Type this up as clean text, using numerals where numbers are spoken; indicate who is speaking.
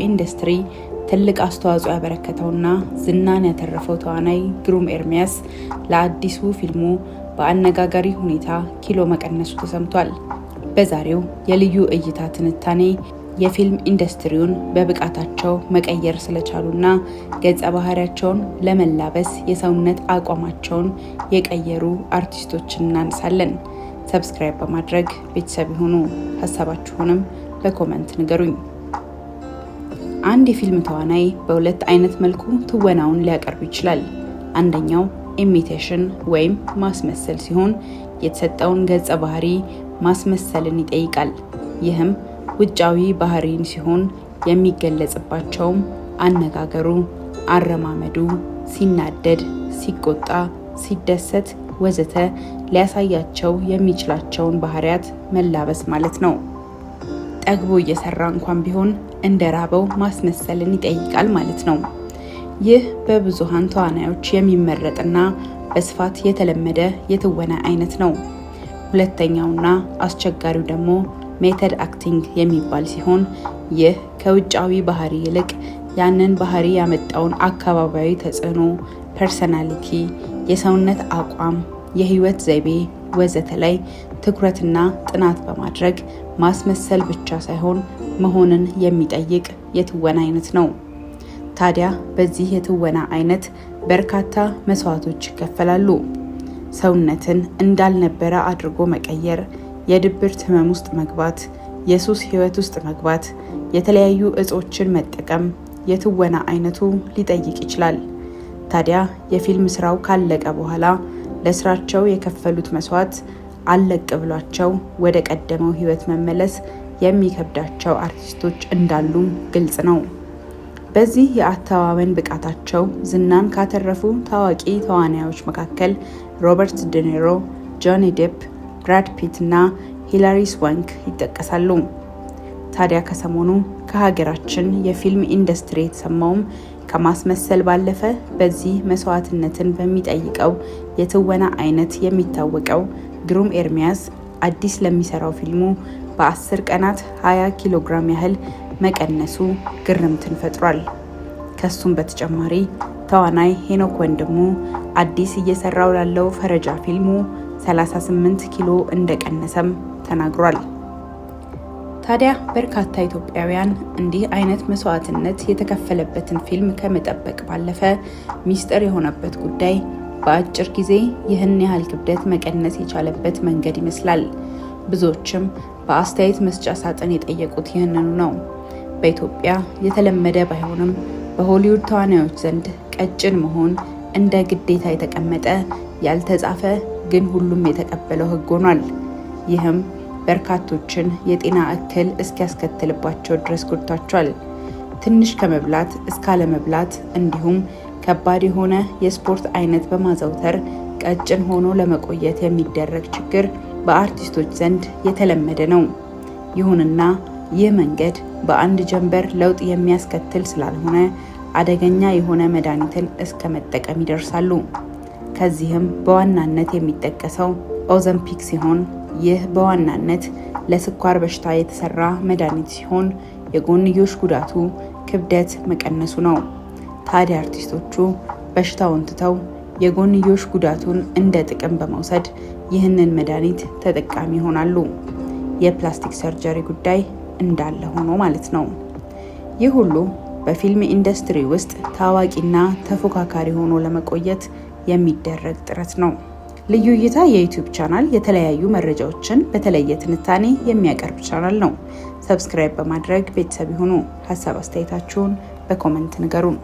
Speaker 1: ኢንዱስትሪ ትልቅ አስተዋጽኦ ያበረከተውና ዝናን ያተረፈው ተዋናይ ግሩም ኤርሚያስ ለአዲሱ ፊልሙ በአነጋጋሪ ሁኔታ ኪሎ መቀነሱ ተሰምቷል። በዛሬው የልዩ እይታ ትንታኔ የፊልም ኢንዱስትሪውን በብቃታቸው መቀየር ስለቻሉና ገጸ ባህሪያቸውን ለመላበስ የሰውነት አቋማቸውን የቀየሩ አርቲስቶችን እናነሳለን። ሰብስክራይብ በማድረግ ቤተሰብ ይሁኑ። ሀሳባችሁንም በኮመንት ንገሩኝ። አንድ የፊልም ተዋናይ በሁለት አይነት መልኩ ትወናውን ሊያቀርብ ይችላል። አንደኛው ኢሚቴሽን ወይም ማስመሰል ሲሆን የተሰጠውን ገጸ ባህሪ ማስመሰልን ይጠይቃል። ይህም ውጫዊ ባህሪን ሲሆን የሚገለጽባቸውም አነጋገሩ፣ አረማመዱ፣ ሲናደድ፣ ሲቆጣ፣ ሲደሰት ወዘተ ሊያሳያቸው የሚችላቸውን ባህሪያት መላበስ ማለት ነው። ጠግቦ እየሰራ እንኳን ቢሆን እንደራበው ማስመሰልን ይጠይቃል ማለት ነው። ይህ በብዙሃን ተዋናዮች የሚመረጥና በስፋት የተለመደ የትወና አይነት ነው። ሁለተኛውና አስቸጋሪው ደግሞ ሜተድ አክቲንግ የሚባል ሲሆን ይህ ከውጫዊ ባህሪ ይልቅ ያንን ባህሪ ያመጣውን አካባቢያዊ ተጽዕኖ፣ ፐርሰናሊቲ፣ የሰውነት አቋም፣ የህይወት ዘይቤ ወዘተ ላይ ትኩረትና ጥናት በማድረግ ማስመሰል ብቻ ሳይሆን መሆንን የሚጠይቅ የትወና አይነት ነው። ታዲያ በዚህ የትወና አይነት በርካታ መስዋዕቶች ይከፈላሉ። ሰውነትን እንዳልነበረ አድርጎ መቀየር፣ የድብርት ህመም ውስጥ መግባት፣ የሱስ ህይወት ውስጥ መግባት፣ የተለያዩ እጾችን መጠቀም የትወና አይነቱ ሊጠይቅ ይችላል። ታዲያ የፊልም ስራው ካለቀ በኋላ ለስራቸው የከፈሉት መስዋዕት አለቅ ብሏቸው ወደ ቀደመው ህይወት መመለስ የሚከብዳቸው አርቲስቶች እንዳሉም ግልጽ ነው። በዚህ የአተዋወን ብቃታቸው ዝናን ካተረፉ ታዋቂ ተዋናዮች መካከል ሮበርት ዴኒሮ፣ ጆኒ ዴፕ፣ ብራድ ፒት እና ሂላሪ ስዋንክ ይጠቀሳሉ። ታዲያ ከሰሞኑ ከሀገራችን የፊልም ኢንዱስትሪ የተሰማውም ከማስመሰል ባለፈ በዚህ መስዋዕትነትን በሚጠይቀው የትወና አይነት የሚታወቀው ግሩም ኤርሚያስ አዲስ ለሚሰራው ፊልሙ በ10 ቀናት 20 ኪሎ ግራም ያህል መቀነሱ ግርምትን ፈጥሯል። ከሱም በተጨማሪ ተዋናይ ሄኖክ ወንድሙ አዲስ እየሰራው ላለው ፈረጃ ፊልሙ 38 ኪሎ እንደቀነሰም ተናግሯል። ታዲያ በርካታ ኢትዮጵያውያን እንዲህ አይነት መስዋዕትነት የተከፈለበትን ፊልም ከመጠበቅ ባለፈ ሚስጥር የሆነበት ጉዳይ በአጭር ጊዜ ይህን ያህል ክብደት መቀነስ የቻለበት መንገድ ይመስላል። ብዙዎችም በአስተያየት መስጫ ሳጥን የጠየቁት ይህንኑ ነው። በኢትዮጵያ የተለመደ ባይሆንም በሆሊውድ ተዋናዮች ዘንድ ቀጭን መሆን እንደ ግዴታ የተቀመጠ ያልተጻፈ ግን ሁሉም የተቀበለው ሕግ ሆኗል። ይህም በርካቶችን የጤና እክል እስኪያስከትልባቸው ድረስ ጎድቷቸዋል። ትንሽ ከመብላት እስከ አለመብላት እንዲሁም ከባድ የሆነ የስፖርት አይነት በማዘውተር ቀጭን ሆኖ ለመቆየት የሚደረግ ችግር በአርቲስቶች ዘንድ የተለመደ ነው። ይሁንና ይህ መንገድ በአንድ ጀንበር ለውጥ የሚያስከትል ስላልሆነ አደገኛ የሆነ መድኃኒትን እስከ መጠቀም ይደርሳሉ። ከዚህም በዋናነት የሚጠቀሰው ኦዘምፒክ ሲሆን ይህ በዋናነት ለስኳር በሽታ የተሰራ መድኃኒት ሲሆን የጎንዮሽ ጉዳቱ ክብደት መቀነሱ ነው። ታዲያ አርቲስቶቹ በሽታውን ትተው የጎንዮሽ ጉዳቱን እንደ ጥቅም በመውሰድ ይህንን መድኃኒት ተጠቃሚ ይሆናሉ። የፕላስቲክ ሰርጀሪ ጉዳይ እንዳለ ሆኖ ማለት ነው። ይህ ሁሉ በፊልም ኢንዱስትሪ ውስጥ ታዋቂና ተፎካካሪ ሆኖ ለመቆየት የሚደረግ ጥረት ነው። ልዩ እይታ የዩቲዩብ ቻናል የተለያዩ መረጃዎችን በተለየ ትንታኔ የሚያቀርብ ቻናል ነው። ሰብስክራይብ በማድረግ ቤተሰብ ይሁኑ። ሀሳብ አስተያየታችሁን በኮመንት ንገሩን።